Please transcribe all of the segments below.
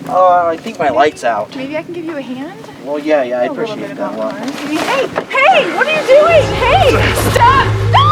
I think my light's out. Maybe I can give you a hand? Well, yeah, I appreciate that one. Hey, what are you doing? Hey, stop! Stop!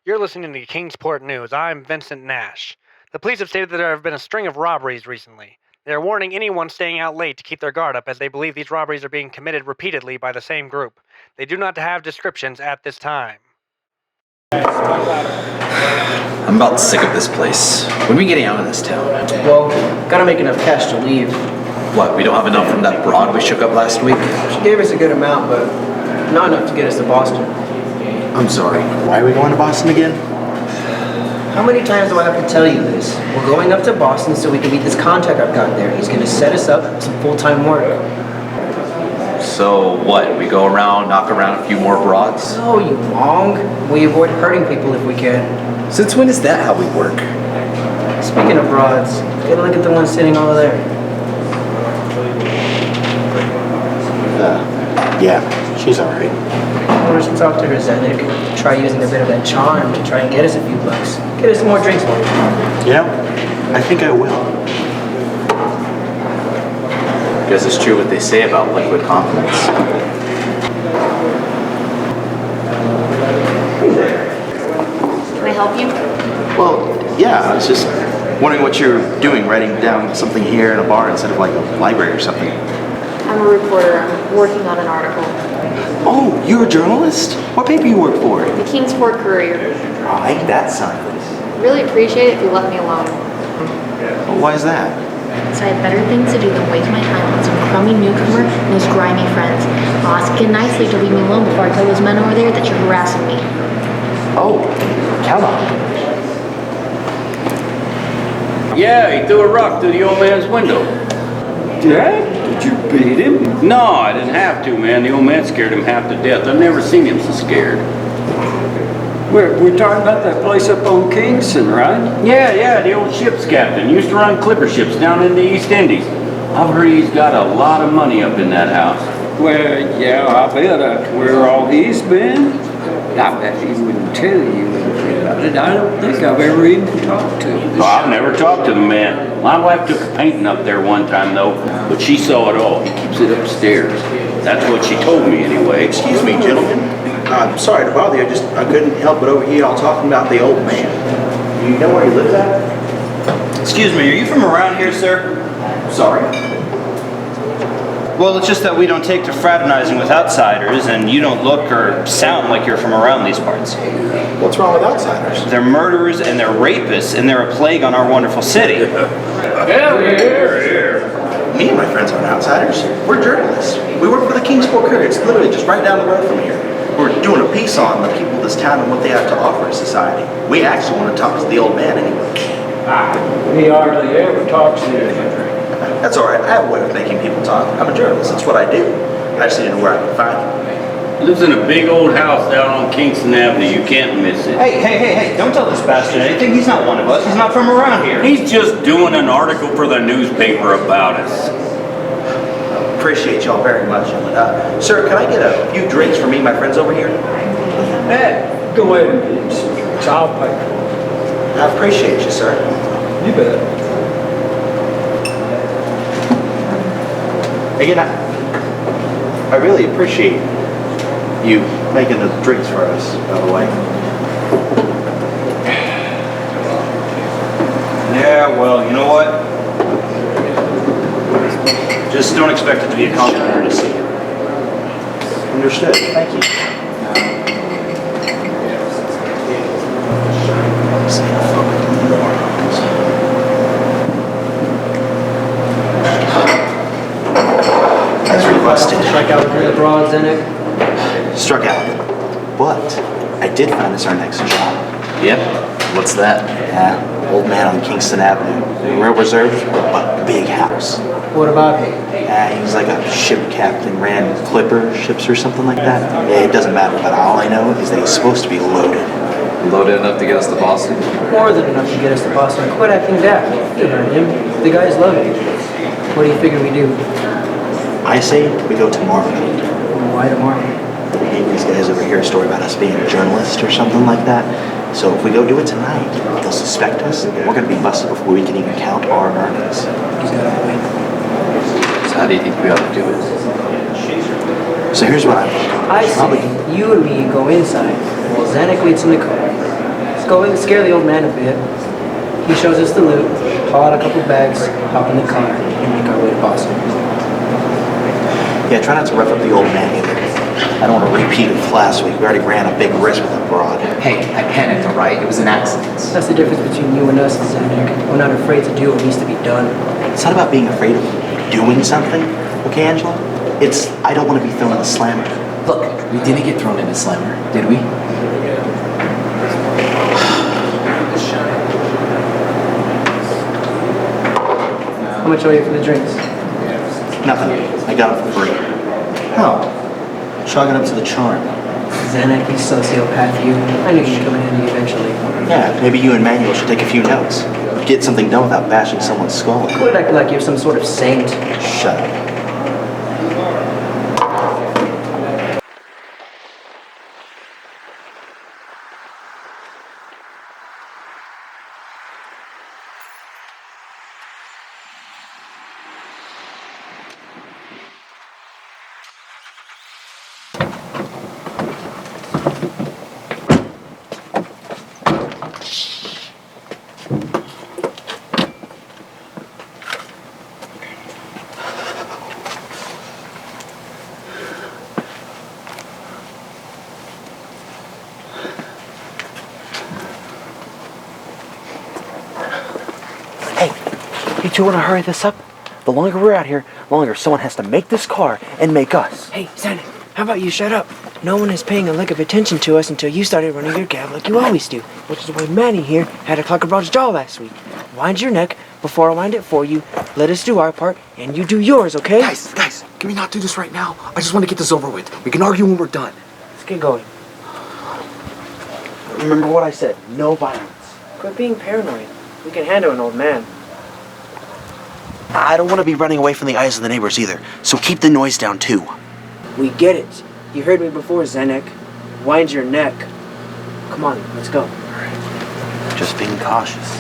You're listening to Kingsport News. I'm Vincent Nash. The police have stated that there have been a string of robberies recently. They are warning anyone staying out late to keep their guard up, as they believe these robberies are being committed repeatedly by the same group. They do not have descriptions at this time. I'm about sick of this place. When are we getting out of this town? Well, gotta make enough cash to leave. What, we don't have enough from that broad we shook up last week? She gave us a good amount, but not enough to get us to Boston. I'm sorry, why are we going to Boston again? How many times do I have to tell you this? We're going up to Boston so we can meet this contact I've got there. He's gonna set us up with some full-time work. So what, we go around, knock around a few more broads? Oh, you wong. We avoid hurting people if we can. Since when is that how we work? Speaking of broads, take a look at the one sitting over there. Yeah, she's alright. I want us to talk to her, Zedek. Try using a bit of that charm to try and get us a few bucks. Get us some more drinks, man. You know, I think I will. Guess it's true what they say about liquid confidence. Can I help you? Well, yeah, I was just wondering what you're doing, writing down something here in a bar instead of like a library or something. I'm a reporter. I'm working on an article. Oh, you're a journalist? What paper you work for? The Kingsport Courier. I like that sign. Really appreciate it if you left me alone. Well, why is that? So I have better things to do than waste my time on some crummy newcomer and his grimy friends. I'll ask you nicely to leave me alone before I tell those men over there that you're harassing me. Oh, count on it. Yeah, he threw a rock through the old man's window. Dad, did you beat him? No, I didn't have to, man. The old man scared him half to death. I've never seen him so scared. We're talking about that place up on Kingston, right? Yeah, the old ship's captain. Used to run clipper ships down in the East Indies. I've heard he's got a lot of money up in that house. Well, yeah, I bet after where all he's been, I bet he wouldn't tell you anything about it. I don't think I've ever even talked to him. Oh, I've never talked to the man. My wife took a painting up there one time, though, but she saw it all. He keeps it upstairs. That's what she told me, anyway. Excuse me, gentlemen. I'm sorry to bother you. I couldn't help but overhear y'all talking about the old man. You know where he lives at? Excuse me, are you from around here, sir? Sorry. Well, it's just that we don't take to fraternizing with outsiders, and you don't look or sound like you're from around these parts. What's wrong with outsiders? They're murderers and they're rapists, and they're a plague on our wonderful city. Here. Me and my friends aren't outsiders. We're journalists. We work for the Kingsport Courier. It's literally just right down the road from here. We're doing a piece on the people of this town and what they have to offer in society. We actually want to talk to the old man anyway. He hardly ever talks to anybody. That's all right. I have a way of making people talk. I'm a journalist. That's what I do. I just didn't know where I could find him. Lives in a big old house down on Kingston Avenue. You can't miss it. Hey, don't tell this bastard anything. He's not one of us. He's not from around here. He's just doing an article for the newspaper about us. Appreciate y'all very much. Sir, can I get a few drinks for me and my friends over here? Hey, go ahead and get some drinks. I'll pay for it. I appreciate you, sir. You bet. Again, I really appreciate You making the drinks for us, by the way. Yeah, well, you know what? Just don't expect it to be a compliment to see you. Understood. Thank you. As requested. Strike out with the broad, Zenek. Struck out. But I did find us our next job. Yep. What's that? Yeah, old man on Kingston Avenue. Real reserve, but big house. What about him? Yeah, he was like a ship captain, ran clipper ships or something like that. Yeah, it doesn't matter, but all I know is that he's supposed to be loaded. Loaded enough to get us to Boston? More than enough to get us to Boston. Quit acting daft. You heard him. The guys love him. What do you figure we do? I say we go tomorrow night. Why tomorrow? These guys over here a story about us being journalists or something like that. So if we go do it tonight, they'll suspect us. We're going to be busted before we can even count our earnings. He's got a point. So how do you think we ought to do it? So here's what I say, you and me go inside while Zanuck waits in the car. Let's go in and scare the old man a bit. He shows us the loot, haul out a couple bags, hop in the car, and make our way to Boston. Yeah, try not to rough up the old man either. I don't want a repeat of last week. We already ran a big risk with a broad. Hey, I panicked, all right? It was an accident. That's the difference between you and us, Zanuck. We're not afraid to do what needs to be done. It's not about being afraid of doing something, okay, Angela? It's, I don't want to be thrown in the slammer. Look, we didn't get thrown in a slammer, did we? How much owe you for the drinks? Nothing. I got it for free. How? Chalk it up to the charm. Zanuck, you sociopath, you. I knew you'd come in handy eventually. Yeah, maybe you and Manuel should take a few notes. Get something done without bashing someone's skull. Quit acting like you're some sort of saint. Shut up. You two want to hurry this up? The longer we're out here, the longer someone has to make this car and make us. Hey, Zanuck, how about you shut up? No one is paying a lick of attention to us until you started running your gab like you always do, which is why Manny here had to clock a broad's jaw last week. Wind your neck before I wind it for you. Let us do our part, and you do yours, okay? Guys, can we not do this right now? I just want to get this over with. We can argue when we're done. Let's get going. Remember what I said, no violence. Quit being paranoid. We can handle an old man. I don't want to be running away from the eyes of the neighbors either, so keep the noise down too. We get it. You heard me before, Zanuck. Wind your neck. Come on, let's go. Just being cautious.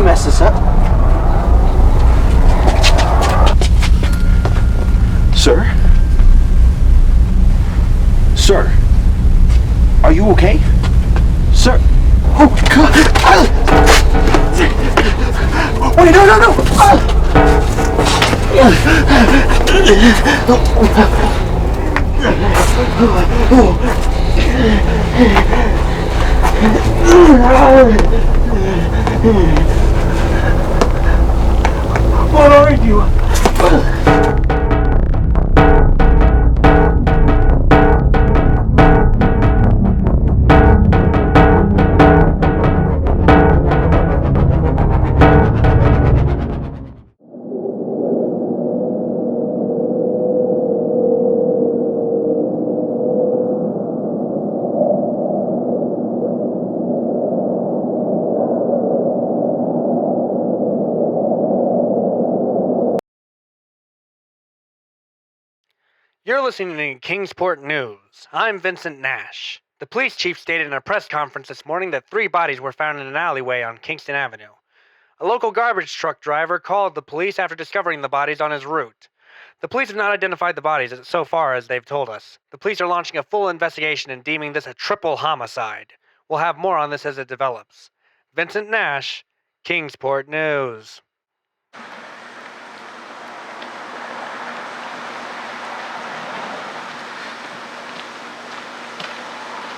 Mess this up. Sir? Sir? Are you okay? Sir? Oh, God! Wait, no! What are you? You're listening to Kingsport News. I'm Vincent Nash. The police chief stated in a press conference this morning that 3 bodies were found in an alleyway on Kingston Avenue. A local garbage truck driver called the police after discovering the bodies on his route. The police have not identified the bodies so far, as they've told us. The police are launching a full investigation and deeming this a triple homicide. We'll have more on this as it develops. Vincent Nash, Kingsport News.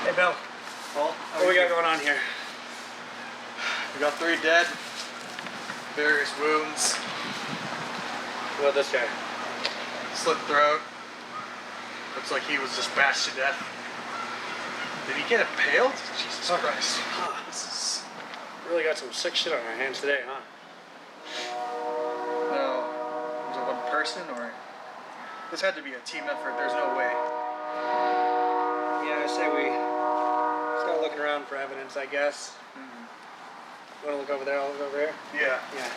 Hey, Bill. Paul, What we got going on here? We got 3 dead, various wounds. What about this guy? Slit throat. Looks like he was just bashed to death. Did he get impaled? Jesus Christ. This is really got some sick shit on our hands today, huh? No. Was it one person or? This had to be a team effort. There's no way. Yeah, I say we start looking around for evidence, I guess. You want to look over there? I'll look over here? Yeah. Yeah.